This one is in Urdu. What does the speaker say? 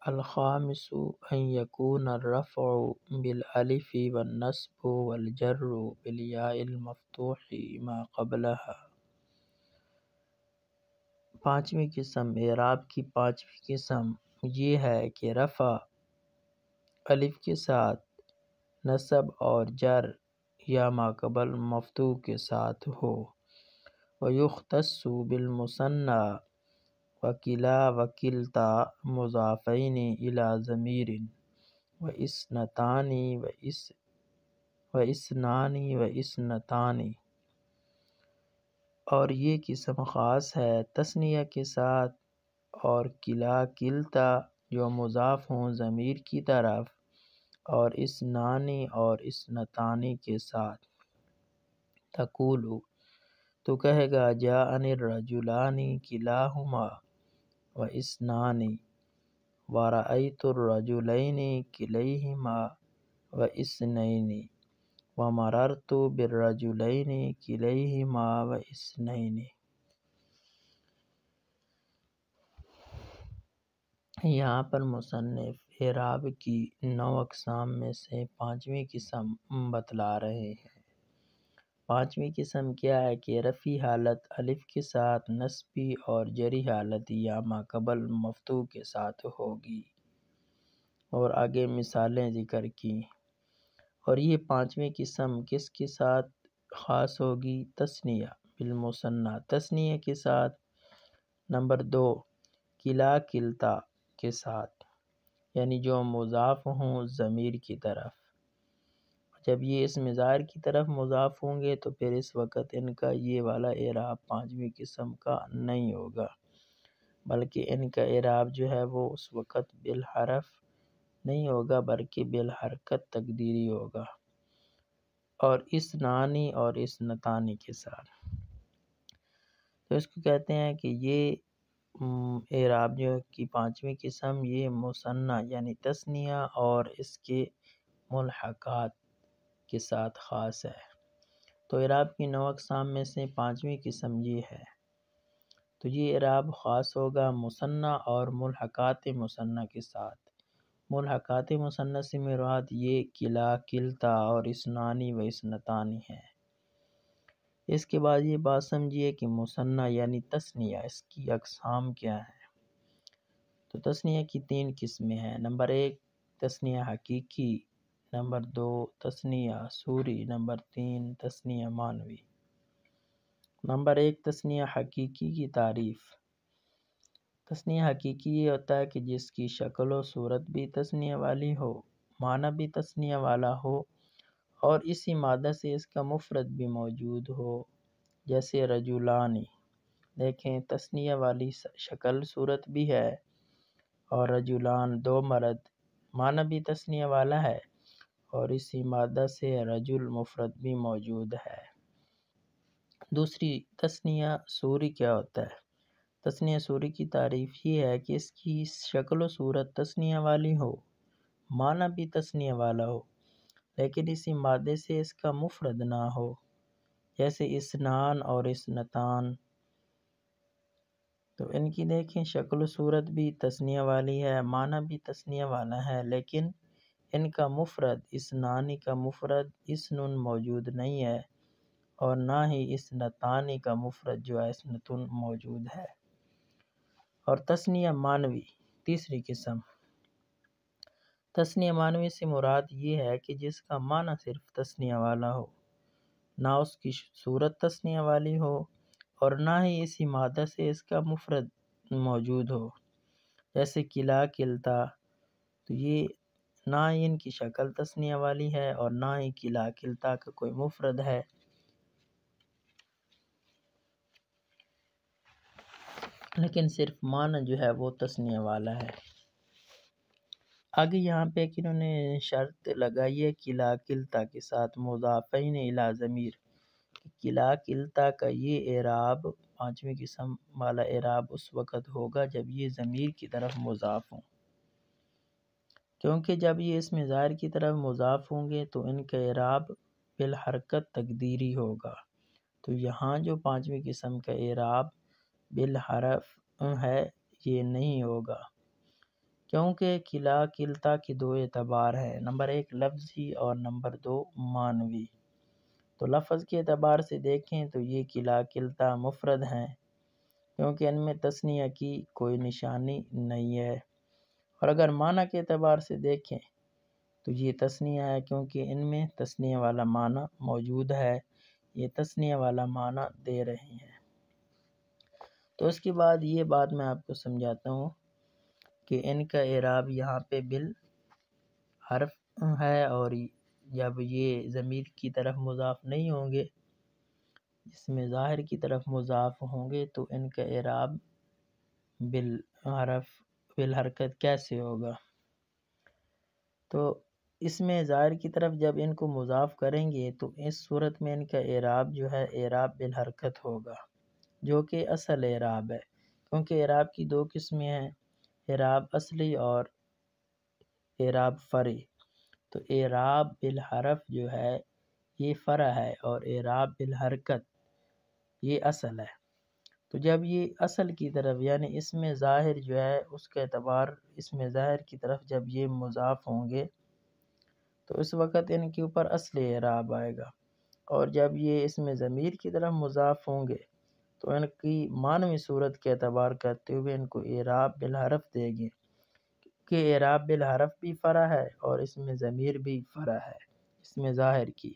الخامس ان يكون الرفع بالالف والنصب والجر بالياء المفتوح ما قبلها۔ پانچویں قسم اعراب کی پانچویں قسم یہ ہے کہ رفع الف کے ساتھ، نصب اور جر یا ما قبل مفتوح کے ساتھ ہو۔ وَيُخْتَصُّ بِالْمُثَنَّى وَكِلَا وَكِلْتَا مضافین الی ضمیر وَاثْنَتَانِ وَاثْنَانِ وَاثْنَتَانِ۔ اور یہ قسم خاص ہے تثنیہ کے ساتھ اور کلا کلتا جو مضاف ہوں ضمیر کی طرف، اور اثنانی اور اثنتانی کے ساتھ۔ تقول تو کہے گا جاءنی الرجلان کلاہما واثنان ورأیت الرجلین کلیہما واثنین ومررت بالرجلین کلیہما واثنین۔ یہاں پر مصنف اعراب کی 9 اقسام میں سے پانچویں قسم بتلا رہے ہیں۔ پانچویں قسم کیا ہے کہ رفعی حالت الف کے ساتھ، نصبی اور جری حالت یا ما قبل مفتوح کے ساتھ ہوگی، اور آگے مثالیں ذکر کی۔ اور یہ پانچویں قسم کس کے ساتھ خاص ہوگی؟ تثنیہ بالمثنیٰ، تثنیہ کے ساتھ۔ نمبر 2، کلا کلتا کے ساتھ، یعنی جو مضاف ہوں ضمیر کی طرف۔ جب یہ اسم ظاہر کی طرف مضاف ہوں گے تو پھر اس وقت ان کا یہ والا اعراب پانچویں قسم کا نہیں ہوگا، بلکہ ان کا اعراب جو ہے وہ اس وقت بالحرف نہیں ہوگا بلکہ بالحرکت تقدیری ہوگا، اور اثنانی اور اثنتانی کے ساتھ۔ تو اس کو کہتے ہیں کہ یہ اعراب جو کی پانچویں قسم یہ مثنیٰ یعنی تثنیہ اور اس کے ملحقات کے ساتھ خاص ہے۔ تو اعراب کی 9 اقسام میں سے پانچویں قسم یہ ہے۔ تو یہ اعراب خاص ہوگا مثنیٰ اور ملحقات مثنیٰ کے ساتھ۔ ملحقات مثنیٰ سے مراد یہ کلا کلتا اور اثنانی و اثنتانی ہے۔ اس کے بعد یہ بات سمجھیے کہ مثنیٰ یعنی تثنیہ اس کی اقسام کیا ہیں۔ تو تثنیہ کی 3 قسمیں ہیں۔ نمبر 1 تثنیہ حقیقی، نمبر 2 تثنیہ صوری، نمبر 3 تثنیہ معنوی۔ نمبر 1 تثنیہ حقیقی کی تعریف۔ تثنیہ حقیقی یہ ہوتا ہے کہ جس کی شکل و صورت بھی تثنیہ والی ہو، معنی بھی تثنیہ والا ہو، اور اسی مادہ سے اس کا مفرد بھی موجود ہو، جیسے رجلانی۔ دیکھیں تثنیہ والی شکل صورت بھی ہے، اور رجلان 2 مرد، معنی بھی تثنیہ والا ہے، اور اسی مادہ سے رجل مفرد بھی موجود ہے۔ دوسری تثنیہ صوری کیا ہوتا ہے؟ تثنیہ صوری کی تعریف یہ ہے کہ اس کی شکل و صورت تثنیہ والی ہو، معنی بھی تثنیہ والا ہو، لیکن اسی مادے سے اس کا مفرد نہ ہو، جیسے اثنان اور اثنتان۔ تو ان کی دیکھیں شکل و صورت بھی تثنیہ والی ہے، معنی بھی تثنیہ والا ہے، لیکن ان کا مفرد اثنانی کا مفرد اثنن موجود نہیں ہے، اور نہ ہی اثنتانی کا مفرد جو ہے اثنتن موجود ہے۔ اور تثنیہ معنوی تیسری قسم۔ تثنیہ معنوی سے مراد یہ ہے کہ جس کا معنی صرف تثنیہ والا ہو، نہ اس کی صورت تثنیہ والی ہو، اور نہ ہی اسی مادہ سے اس کا مفرد موجود ہو، جیسے کلا کلتا۔ تو یہ نہ ہی ان کی شکل تثنیہ والی ہے اور نہ ہی کلا کلتا کا کوئی مفرد ہے، لیکن صرف معنی جو ہے وہ تثنیہ والا ہے۔ آگے یہاں پہ انہوں نے شرط لگائی ہے کلا کلتا کے ساتھ مضافین الی ضمیر۔ کلا کلتا کا یہ اعراب پانچویں قسم والا اعراب اس وقت ہوگا جب یہ ضمیر کی طرف مضاف ہوں، کیونکہ جب یہ اسم ظاہر کی طرف مضاف ہوں گے تو ان کا اعراب بالحرکت تقدیری ہوگا۔ تو یہاں جو پانچویں قسم کا اعراب بالحرف ہے یہ نہیں ہوگا، کیونکہ کلا کلتا کے دو اعتبار ہیں، نمبر 1 لفظی اور نمبر 2 معنوی۔ تو لفظ کے اعتبار سے دیکھیں تو یہ کلا کلتا مفرد ہیں، کیونکہ ان میں تثنیہ کی کوئی نشانی نہیں ہے، اور اگر معنی کے اعتبار سے دیکھیں تو یہ تثنیہ ہے، کیونکہ ان میں تثنیہ والا معنی موجود ہے، یہ تثنیہ والا معنی دے رہے ہیں۔ تو اس کے بعد یہ بات میں آپ کو سمجھاتا ہوں کہ ان کا اعراب یہاں پہ بالحرف ہے، اور جب یہ ضمیر کی طرف مضاف نہیں ہوں گے، اس میں ظاہر کی طرف مضاف ہوں گے، تو ان کا اعراب بالحرکت کیسے ہوگا؟ تو اس میں ظاہر کی طرف جب ان کو مضاف کریں گے تو اس صورت میں ان کا اعراب جو ہے اعراب بالحرکت ہوگا، جو کہ اصل اعراب ہے، کیونکہ اعراب کی دو قسمیں ہیں، اعراب اصلی اور اعراب فرعی۔ تو اعراب بالحرف جو ہے یہ فرع ہے، اور اعراب بالحرکت یہ اصل ہے۔ تو جب یہ اصل کی طرف یعنی اس میں ظاہر جو ہے اس کا اعتبار، اس میں ظاہر کی طرف جب یہ مضاف ہوں گے تو اس وقت ان کے اوپر اصل اعراب آئے گا، اور جب یہ اس میں ضمیر کی طرف مضاف ہوں گے تو ان کی معنوی صورت کے اعتبار کرتے ہوئے ان کو اعراب بالحرف دے گے، کہ اعراب بالحرف بھی فرع ہے اور اس میں ضمیر بھی فرع ہے، اس میں ظاہر کی۔